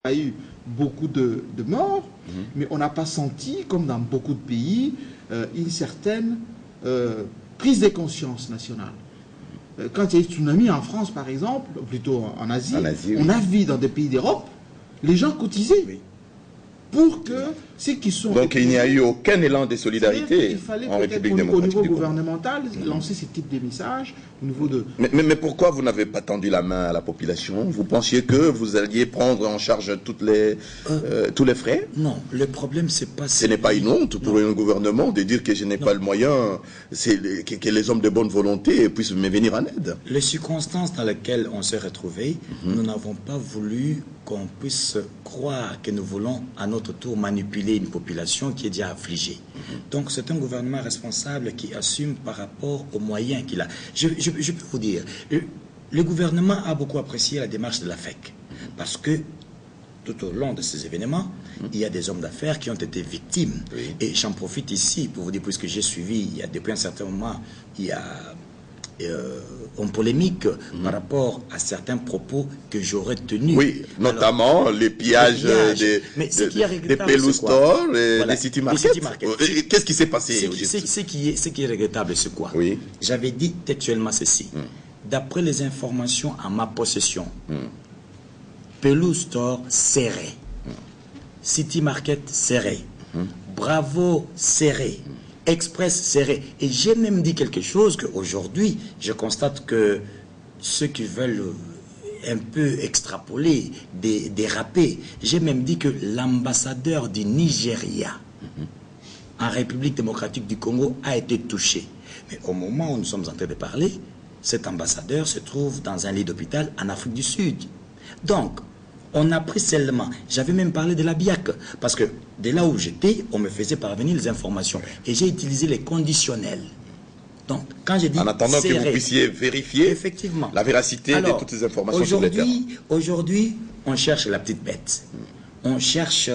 a eu beaucoup de morts, mais on n'a pas senti, comme dans beaucoup de pays, une certaine prise de conscience nationale. Quand il y a eu tsunami en France, par exemple, ou plutôt en Asie, on a vu dans des pays d'Europe, les gens cotisaient pour que ceux qui sont... Donc il n'y a eu aucun élan de solidarité en République démocratique au niveau du Congo. gouvernemental, lancer ce type de messages, au niveau de... Mais pourquoi vous n'avez pas tendu la main à la population? Vous pensiez que vous alliez prendre en charge tous les frais? Non, le problème c'est pas... Ce n'est pas une honte pour un gouvernement de dire que je n'ai pas le moyen, que les hommes de bonne volonté puissent me venir en aide. Les circonstances dans lesquelles on s'est retrouvés, nous n'avons pas voulu qu'on puisse croire que nous voulons à notre tour manipuler une population qui est déjà affligée. Donc c'est un gouvernement responsable qui assume par rapport aux moyens qu'il a. Je peux vous dire, le gouvernement a beaucoup apprécié la démarche de la FEC, parce que tout au long de ces événements, il y a des hommes d'affaires qui ont été victimes. Et j'en profite ici pour vous dire, puisque j'ai suivi, depuis un certain moment, il y a en polémique par rapport à certains propos que j'aurais tenus. Oui, notamment alors, les pillages des Pelou Store et des City Market. Qu'est-ce qui s'est passé? Ce qui est regrettable, c'est quoi? J'avais dit textuellement ceci. D'après les informations en ma possession, Pelou Store serré, City Market serré, Bravo serré, Express serré. Et j'ai même dit quelque chose qu'aujourd'hui, je constate que ceux qui veulent un peu extrapoler, déraper, j'ai même dit que l'ambassadeur du Nigeria en République démocratique du Congo a été touché. Mais au moment où nous sommes en train de parler, cet ambassadeur se trouve dans un lit d'hôpital en Afrique du Sud. Donc, on a pris seulement, j'avais même parlé de la BIAC, parce que de là où j'étais, on me faisait parvenir les informations. Et j'ai utilisé les conditionnels. Donc, quand j'ai dit... En attendant que vous puissiez vérifier effectivement la véracité de toutes ces informations sur le terrain. Aujourd'hui, on cherche la petite bête. On cherche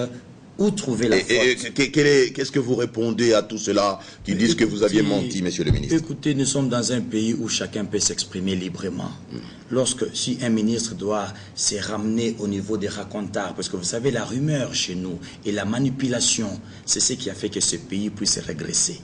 où trouver la faute. Qu'est-ce que vous répondez à tout cela qui disent que vous aviez menti, monsieur le ministre? Écoutez, nous sommes dans un pays où chacun peut s'exprimer librement. Si un ministre doit se ramener au niveau des racontards, parce que vous savez, la rumeur chez nous et la manipulation, c'est ce qui a fait que ce pays puisse régresser.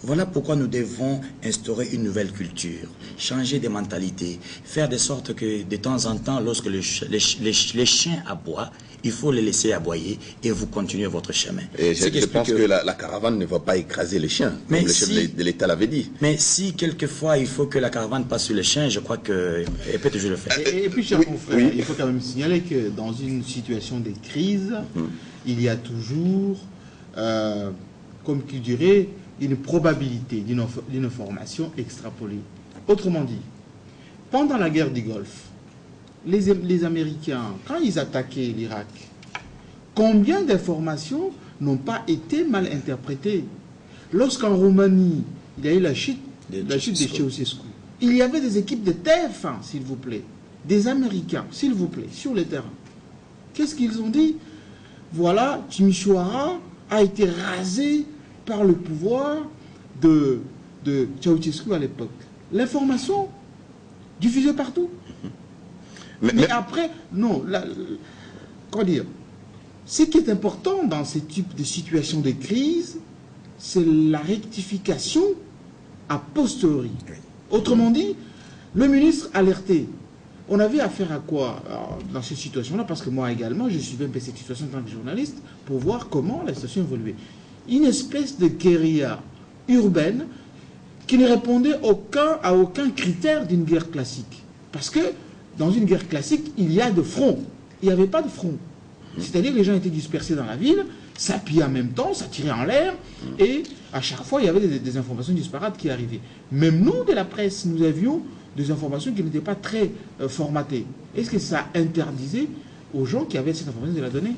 Voilà pourquoi nous devons instaurer une nouvelle culture, changer des mentalités, faire de sorte que de temps en temps, lorsque les chiens aboient, il faut les laisser aboyer et vous continuez votre chemin. Et je pense que la caravane ne va pas écraser les chiens, comme le chef de l'État l'avait dit. Mais si quelquefois il faut que la caravane passe sur les chiens, je crois qu'elle peut toujours le faire. Et puis, cher confrère, il faut quand même signaler que dans une situation de crise, il y a toujours, comme qui dirait, une probabilité d'une information extrapolée. Autrement dit, pendant la guerre du Golfe, les Américains, quand ils attaquaient l'Irak, combien d'informations n'ont pas été mal interprétées? Lorsqu'en Roumanie, il y a eu la chute de Ceausescu, il y avait des équipes de TF1, s'il vous plaît, des Américains, s'il vous plaît, sur le terrain. Qu'est-ce qu'ils ont dit? Voilà, Timisoara a été rasé par le pouvoir de Ceausescu à l'époque. L'information diffusée partout. Mais après, non, comment dire, ce qui est important dans ce type de situation de crise, c'est la rectification a posteriori. Autrement dit, le ministre alerté. On avait affaire à quoi dans cette situation-là? Parce que moi également, je suivais un peu cette situation en tant que journaliste pour voir comment la situation évoluait. Une espèce de guérilla urbaine qui ne répondait à aucun critère d'une guerre classique. Parce que dans une guerre classique, il y a de front. Il n'y avait pas de front. C'est-à-dire que les gens étaient dispersés dans la ville, s'appuyaient en même temps, ça tirait en l'air, et à chaque fois, il y avait des informations disparates qui arrivaient. Même nous, de la presse, nous avions des informations qui n'étaient pas très formatées. Est-ce que ça interdisait aux gens qui avaient cette information de la donner?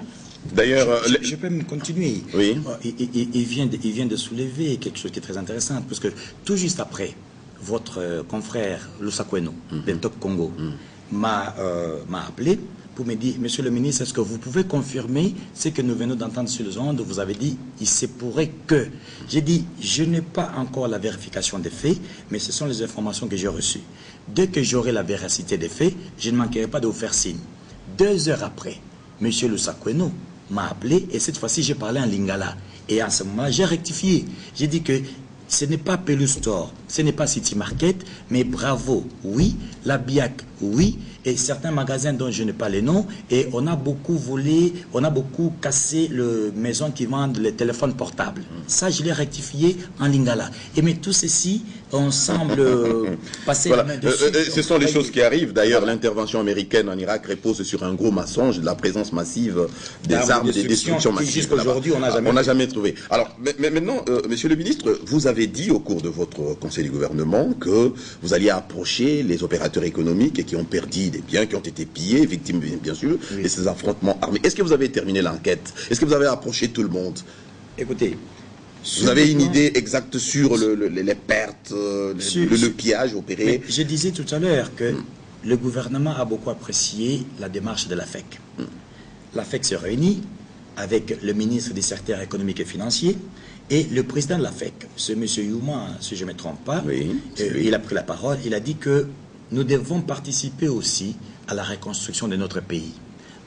D'ailleurs, je peux me continuer. Oui. Il vient de soulever quelque chose qui est très intéressant, parce que tout juste après, votre confrère Lusakweno, de Top Congo, m'a appelé pour me dire, monsieur le ministre, est-ce que vous pouvez confirmer ce que nous venons d'entendre sur les ondes? Vous avez dit, il se pourrait que. J'ai dit, je n'ai pas encore la vérification des faits, mais ce sont les informations que j'ai reçues. Dès que j'aurai la véracité des faits, je ne manquerai pas de vous faire signe. 2 heures après, M. Lusakweno m'a appelé et cette fois-ci j'ai parlé en lingala. Et en ce moment, j'ai rectifié. J'ai dit que ce n'est pas Pelou Store, ce n'est pas City Market, mais Bravo, oui, la BIAC, oui, et certains magasins dont je n'ai pas les noms, et on a beaucoup volé, on a beaucoup cassé les maisons qui vendent les téléphones portables. Ça, je l'ai rectifié en lingala. Et mais tout ceci, on semble passer voilà. la main dessus. Ce sont les choses qui arrivent. D'ailleurs, l'intervention américaine en Irak repose sur un gros mensonge de la présence massive des armes de destruction massive. Jusqu'aujourd'hui, on n'a jamais trouvé. Alors, mais maintenant, monsieur le ministre, vous avez dit au cours de votre conseil du gouvernement que vous alliez approcher les opérateurs économiques qui ont perdu des biens, qui ont été pillés, victimes bien sûr, de ces affrontements armés. Est-ce que vous avez terminé l'enquête? Est-ce que vous avez approché tout le monde? Écoutez, vous avez une idée exacte sur les pertes, le pillage opéré? Je disais tout à l'heure que le gouvernement a beaucoup apprécié la démarche de la FEC. La FEC se réunit avec le ministre des secteurs économiques et financiers et le président de la FEC, ce M. Youma, si je ne me trompe pas, il a pris la parole, il a dit que nous devons participer aussi à la reconstruction de notre pays.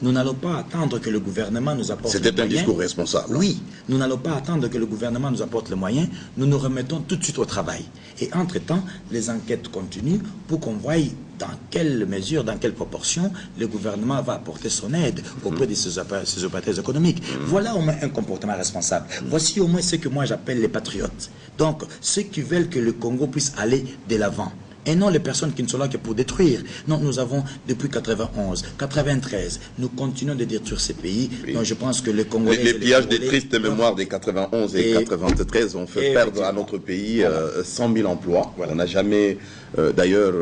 Nous n'allons pas attendre que le gouvernement nous apporte les moyens. C'était un discours responsable. Oui, nous n'allons pas attendre que le gouvernement nous apporte les moyens. Nous nous remettons tout de suite au travail. Et entre-temps, les enquêtes continuent pour qu'on voie dans quelle mesure, dans quelle proportion le gouvernement va apporter son aide auprès de ces opérateurs économiques. Voilà au moins un comportement responsable. Voici au moins ce que moi j'appelle les patriotes. Donc, ceux qui veulent que le Congo puisse aller de l'avant. Et non les personnes qui ne sont là que pour détruire. Non, nous avons, depuis 91, 93, nous continuons de détruire ces pays. Donc je pense que les Congolais... Les pillages des tristes mémoires des 91 et 93 ont fait perdre à notre pays 100 000 emplois. Voilà. On n'a jamais, d'ailleurs,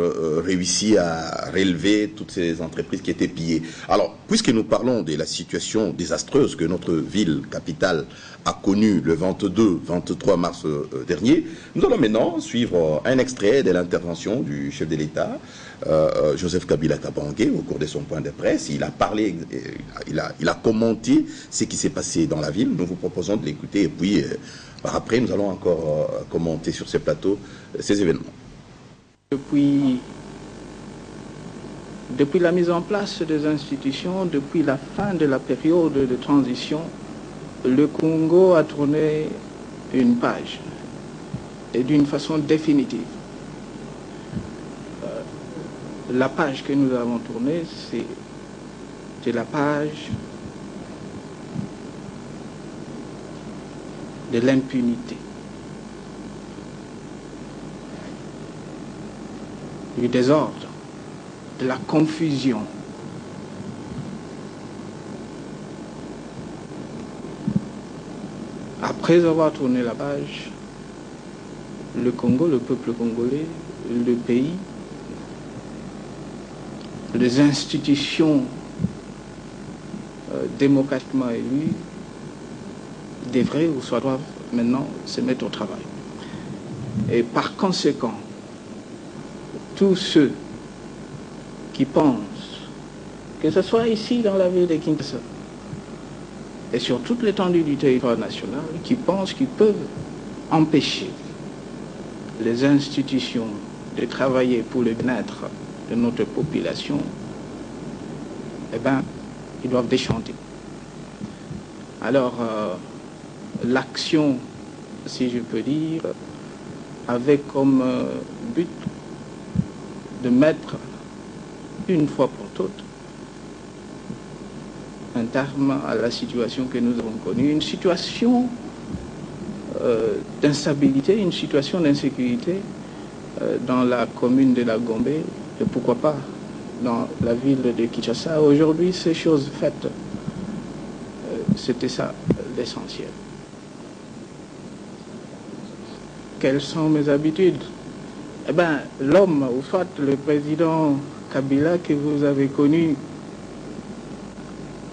réussi à relever toutes ces entreprises qui étaient pillées. Alors, puisque nous parlons de la situation désastreuse que notre ville capitale a connue le 22-23 mars dernier, nous allons maintenant suivre un extrait de l'intervention du chef de l'État, Joseph Kabila Kabange, au cours de son point de presse. Il a parlé, il a commenté ce qui s'est passé dans la ville. Nous vous proposons de l'écouter et puis par après nous allons encore commenter sur ces plateaux ces événements. Depuis la mise en place des institutions, depuis la fin de la période de transition, le Congo a tourné une page, et d'une façon définitive. La page que nous avons tournée, c'est la page de l'impunité, du désordre, de la confusion. Après avoir tourné la page, le Congo, le peuple congolais, le pays, les institutions démocratiquement élues devraient ou soit doivent maintenant se mettre au travail. Et par conséquent, tous ceux qui pensent, que ce soit ici dans la ville de Kinshasa et sur toute l'étendue du territoire national, qui pensent qu'ils peuvent empêcher les institutions de travailler pour le bien-être de notre population, eh bien, ils doivent déchanter. Alors, l'action, si je peux dire, avait comme but de mettre une fois pour toutes un terme à la situation que nous avons connue, une situation d'instabilité, une situation d'insécurité dans la commune de la Gombe et pourquoi pas dans la ville de Kinshasa. Aujourd'hui, ces choses faites, c'était ça l'essentiel. Quelles sont mes habitudes? Eh bien, l'homme, ou soit le président Kabila que vous avez connu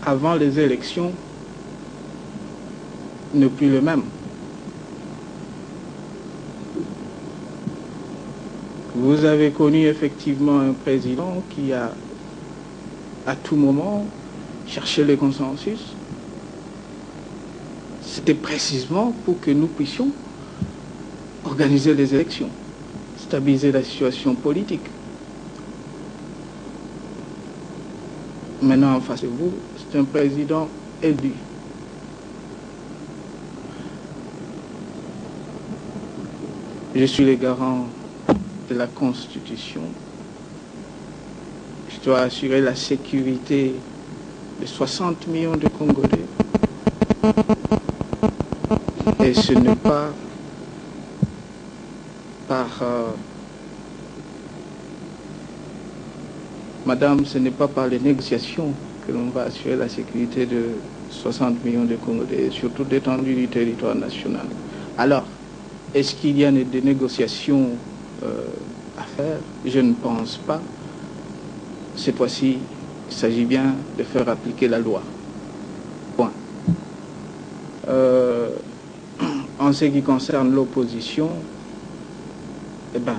avant les élections, n'est plus le même. Vous avez connu effectivement un président qui a, à tout moment, cherché le consensus. C'était précisément pour que nous puissions organiser les élections, stabiliser la situation politique. Maintenant, en face de vous, c'est un président élu. Je suis le garant de la Constitution. Je dois assurer la sécurité de 60 millions de Congolais. Et ce n'est pas par... Madame, ce n'est pas par les négociations que l'on va assurer la sécurité de 60 millions de Congolais, surtout d'étendue du territoire national. Alors, est-ce qu'il y a des négociations à faire? Je ne pense pas. Cette fois-ci, il s'agit bien de faire appliquer la loi. Point. En ce qui concerne l'opposition, eh bien,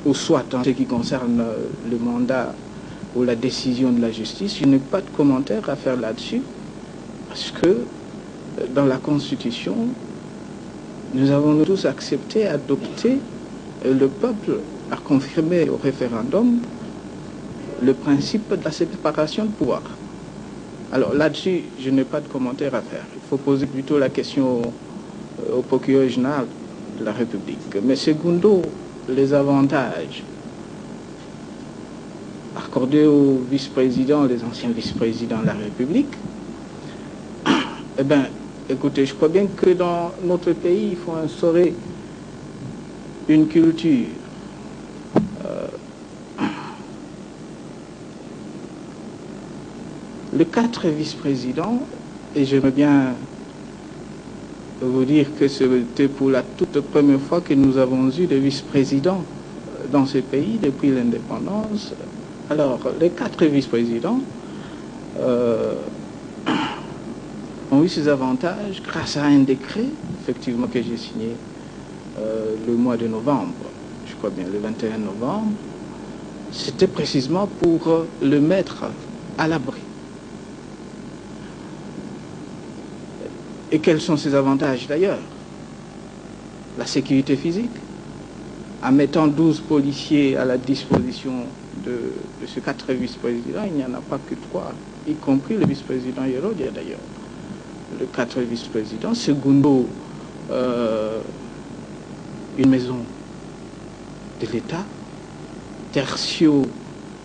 ou soit en ce qui concerne le mandat ou la décision de la justice, je n'ai pas de commentaire à faire là-dessus, parce que dans la Constitution, nous avons tous accepté, adopté, le peuple a confirmé au référendum le principe de la séparation de pouvoir. Alors là-dessus, je n'ai pas de commentaire à faire. Il faut poser plutôt la question au procureur général de la République. Mais secondo, les avantages accordés aux vice-présidents, les anciens vice-présidents de la République, eh bien, écoutez, je crois bien que dans notre pays, il faut instaurer une culture les 4 vice-présidents, et j'aimerais bien vous dire que c'était pour la toute première fois que nous avons eu des vice-présidents dans ce pays depuis l'indépendance. Alors, les 4 vice-présidents ont eu ces avantages grâce à un décret, effectivement, que j'ai signé le mois de novembre, je crois bien le 21 novembre. C'était précisément pour le mettre à l'abri. Et quels sont ces avantages d'ailleurs? La sécurité physique, en mettant 12 policiers à la disposition de ces 4 vice-présidents, il n'y en a pas que 3, y compris le vice-président Hérodia d'ailleurs. Le 4 vice-présidents, secondo, une maison de l'État, tertio,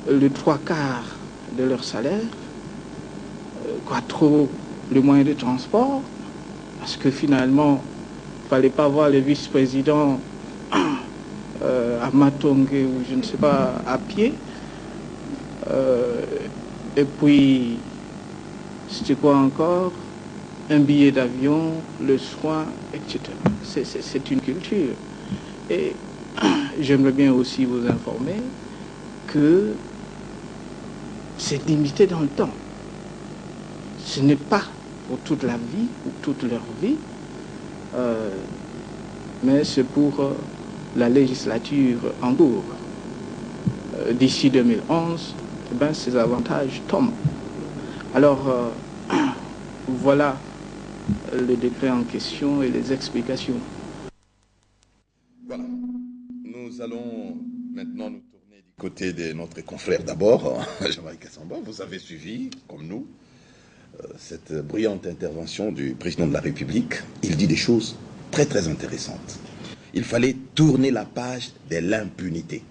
le 3/4 de leur salaire, quattro, le moyen de transport, parce que finalement, il ne fallait pas voir les vice-présidents à Matongue ou je ne sais pas, à pied. Et puis, c'était quoi encore? Un billet d'avion, le soin, etc. C'est une culture. Et j'aimerais bien aussi vous informer que c'est limité dans le temps. Ce n'est pas pour toute la vie ou toute leur vie, mais c'est pour la législature en cours. D'ici 2011, eh ben, ces avantages tombent. Alors, voilà le décret en question et les explications. Voilà. Nous allons maintenant nous tourner du côté de notre confrère d'abord, Jean-Marie Kassamba. Vous avez suivi, comme nous, cette brillante intervention du président de la République. Il dit des choses très très intéressantes. Il fallait tourner la page de l'impunité.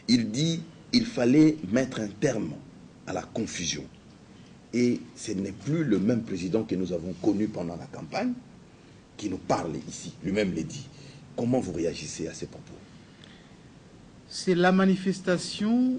Il dit qu'il fallait mettre un terme à la confusion. Et ce n'est plus le même président que nous avons connu pendant la campagne qui nous parle ici. Lui-même l'a dit. Comment vous réagissez à ces propos? C'est la manifestation